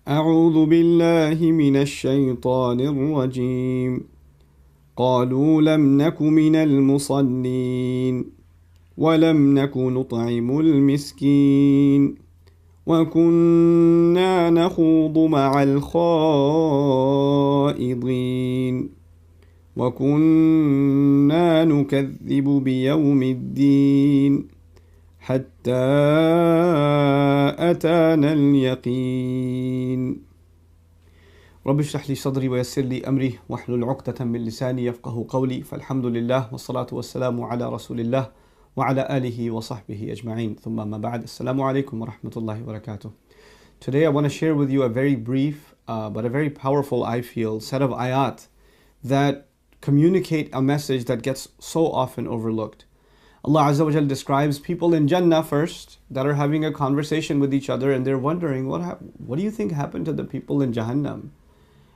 أعوذ بالله من الشيطان الرجيم قالوا لم نك من المصلين ولم نك نطعم المسكين وكنا نخوض مع الخائضين وكنا نكذب بيوم الدين حتى أتانا اليقين رب اشرح لي صدري ويسر لي أمري واحلل عقدة من لساني يفقه قولي فالحمد لله والصلاة والسلام على رسول الله وعلى آله وصحبه أجمعين ثم ما بعد السلام عليكم ورحمة الله وبركاته. Today I want to share with you a very brief but a very powerful, I feel, set of ayat that communicate a message that gets so often overlooked. Allah Azza wa Jal describes people in Jannah first that are having a conversation with each other and they're wondering, what do you think happened to the people in Jahannam?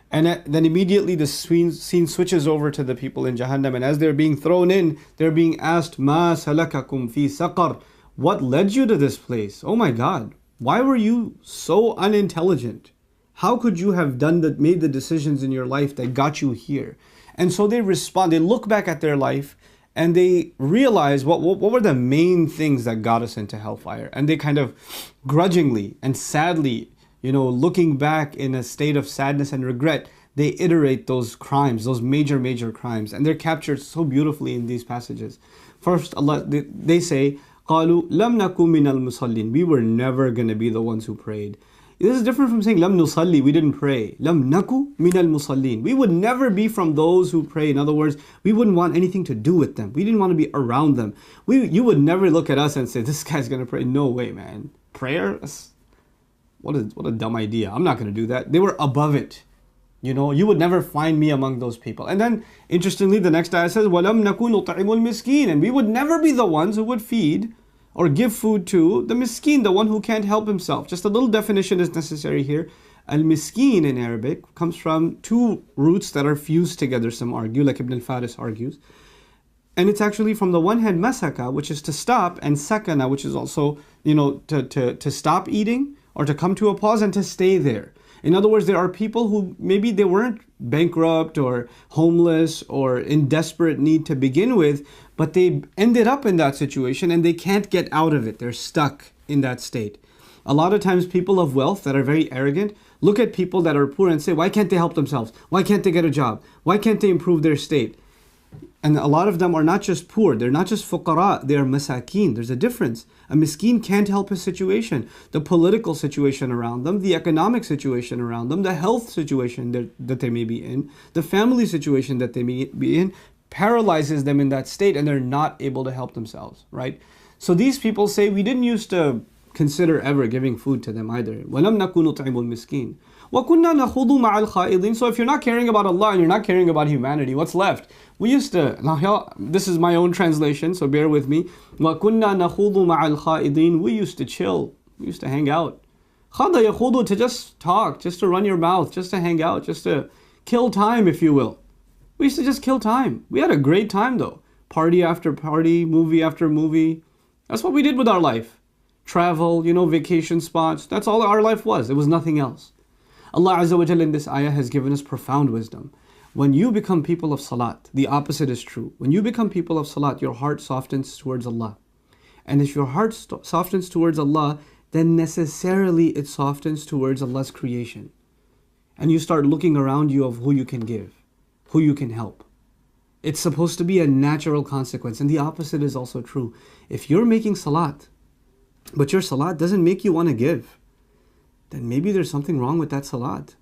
And then immediately the scene switches over to the people in Jahannam, and as they're being thrown in, they're being asked, Ma salakakum fi saqar? What led you to this place? Oh my God, why were you so unintelligent? How could you have made the decisions in your life that got you here? And so they respond, they look back at their life and they realize what were the main things that got us into hellfire. And they kind of grudgingly and sadly, looking back in a state of sadness and regret, they iterate those crimes, those major crimes. And they're captured so beautifully in these passages. First, they say, قَالُوا لَمْ نَكُ مِنَ الْمُصَلِّينَ. We were never going to be the ones who prayed. This is different from saying lam nusalli, we didn't pray. Lam naku minal musallin. We would never be from those who pray. In other words, we wouldn't want anything to do with them. We didn't want to be around them. You would never look at us and say, this guy's going to pray. No way, man. Prayer? What a dumb idea. I'm not going to do that. They were above it. You would never find me among those people. And then, interestingly, the next ayah says, وَلَمْ نَكُ نُطْعِمُ الْمِسْكِينَ. And we would never be the ones who would feed or give food to the miskin, the one who can't help himself. Just a little definition is necessary here. Al-miskin in Arabic comes from two roots that are fused together, some argue, like Ibn al-Faris argues. And it's actually from the one hand masaka, which is to stop, and sakana, which is also, to stop eating or to come to a pause and to stay there. In other words, there are people who maybe they weren't bankrupt or homeless or in desperate need to begin with, but they ended up in that situation and they can't get out of it. They're stuck in that state. A lot of times people of wealth that are very arrogant look at people that are poor and say, why can't they help themselves? Why can't they get a job? Why can't they improve their state? And a lot of them are not just poor, they're not just fuqara, they are masakin. There's a difference. A miskin can't help his situation. The political situation around them, the economic situation around them, the health situation that they may be in, the family situation that they may be in, paralyzes them in that state and they're not able to help themselves, right? So these people say, we didn't used to consider ever giving food to them either. وَلَمْ نَكُ نُطْعِمُ الْمِسْكِينَ وَكُنَّا نَخُوضُ مَعَ الْخَائِضِينَ. So if you're not caring about Allah and you're not caring about humanity, what's left? We used to, now this is my own translation, so bear with me. وَكُنَّا نَخُوضُ مَعَ الْخَائِضِينَ. We used to chill, we used to hang out. خَاضَ يَخُوضُ, to just talk, just to run your mouth, just to hang out, just to kill time, if you will. We used to just kill time. We had a great time though. Party after party, movie after movie. That's what we did with our life. Travel, vacation spots. That's all our life was. It was nothing else. Allah Azza wa Jalla in this ayah has given us profound wisdom. When you become people of salat, the opposite is true. When you become people of salat, your heart softens towards Allah. And if your heart softens towards Allah, then necessarily it softens towards Allah's creation. And you start looking around you of who you can give, who you can help. It's supposed to be a natural consequence. And the opposite is also true. If you're making salat, but your salat doesn't make you want to give, then maybe there's something wrong with that salat.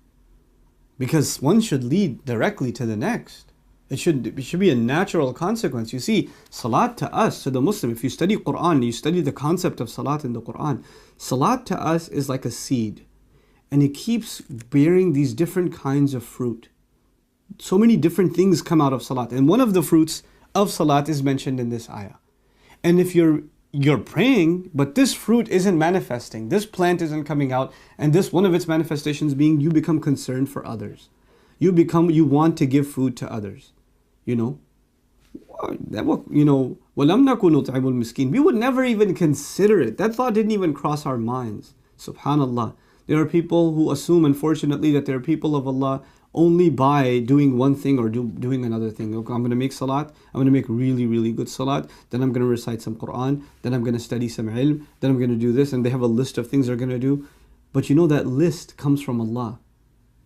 Because one should lead directly to the next. It should be a natural consequence. You see, salat to us, to the Muslim, if you study Quran, you study the concept of salat in the Quran, salat to us is like a seed. And it keeps bearing these different kinds of fruit. So many different things come out of salat. And one of the fruits of salat is mentioned in this ayah. And if you're praying, but this fruit isn't manifesting, this plant isn't coming out, and this one of its manifestations being you become concerned for others. You want to give food to others. وَلَمْ نَكُ نُطْعِمُ الْمِسْكِينَ. We would never even consider it. That thought didn't even cross our minds. Subhanallah. There are people who assume, unfortunately, that they're people of Allah only by doing one thing or doing another thing. Okay, I'm going to make salat, I'm going to make really, really good salat, then I'm going to recite some Quran, then I'm going to study some ilm, then I'm going to do this, and they have a list of things they're going to do. But you know that list comes from Allah.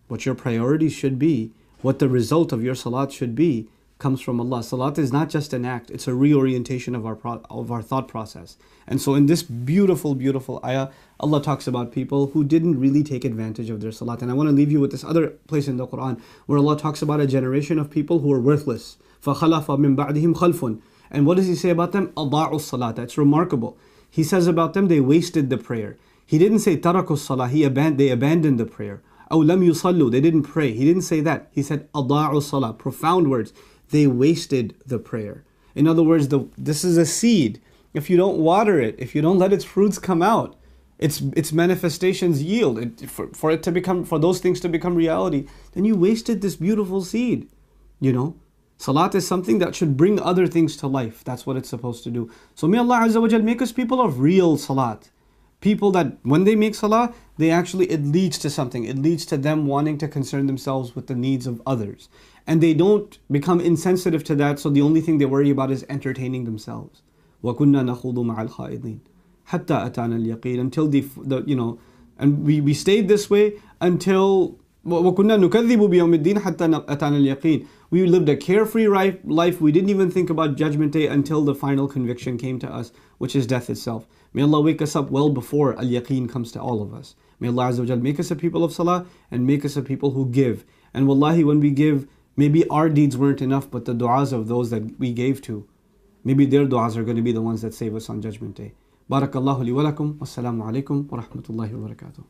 What your priorities should be, what the result of your salat should be, comes from Allah. Salat is not just an act, it's a reorientation of our thought process. And so in this beautiful, beautiful ayah, Allah talks about people who didn't really take advantage of their salat. And I want to leave you with this other place in the Quran where Allah talks about a generation of people who are worthless. فَخَلَفَ مِن بَعْدِهِمْ خَلْفٌ. And what does He say about them? أَضَاعُوا الصَّلَاةَ. That's remarkable. He says about them, they wasted the prayer. He didn't say تَرَكُوا الصَّلَاةِ. They abandoned the prayer. أَوْ لَمْ يُصَلُّوا. They didn't pray. He didn't say that. He said أَضَاعُوا الصَّلَاةَ. Profound words. They wasted the prayer. In other words, this is a seed. If you don't water it, if you don't let its fruits come out, its manifestations yield, for those things to become reality, then you wasted this beautiful seed. You know, salat is something that should bring other things to life. That's what it's supposed to do. So may Allah Azza wa Jal make us people of real salat. People that when they make salah, it leads to something. It leads to them wanting to concern themselves with the needs of others. And they don't become insensitive to that, so the only thing they worry about is entertaining themselves. وَكُنَّا نَخُوضُ مَعَ الْخَائِضِينَ حَتَّى أَتَانَا الْيَقِينَ. Until and we stayed this way until وَكُنَّا نُكَذِّبُ بِيَوْمِ الدِّينِ حَتَّى أَتَانَا الْيَقِينَ. We lived a carefree life. We didn't even think about Judgment Day until the final conviction came to us, which is death itself. May Allah wake us up well before al-yaqeen comes to all of us. May Allah Azza wa Jal make us a people of salah and make us a people who give. And wallahi, when we give, maybe our deeds weren't enough, but the du'as of those that we gave to, maybe their du'as are going to be the ones that save us on Judgment Day. Barakallahu li wa lakum. Wassalamu alaikum wa rahmatullahi wa barakatuh.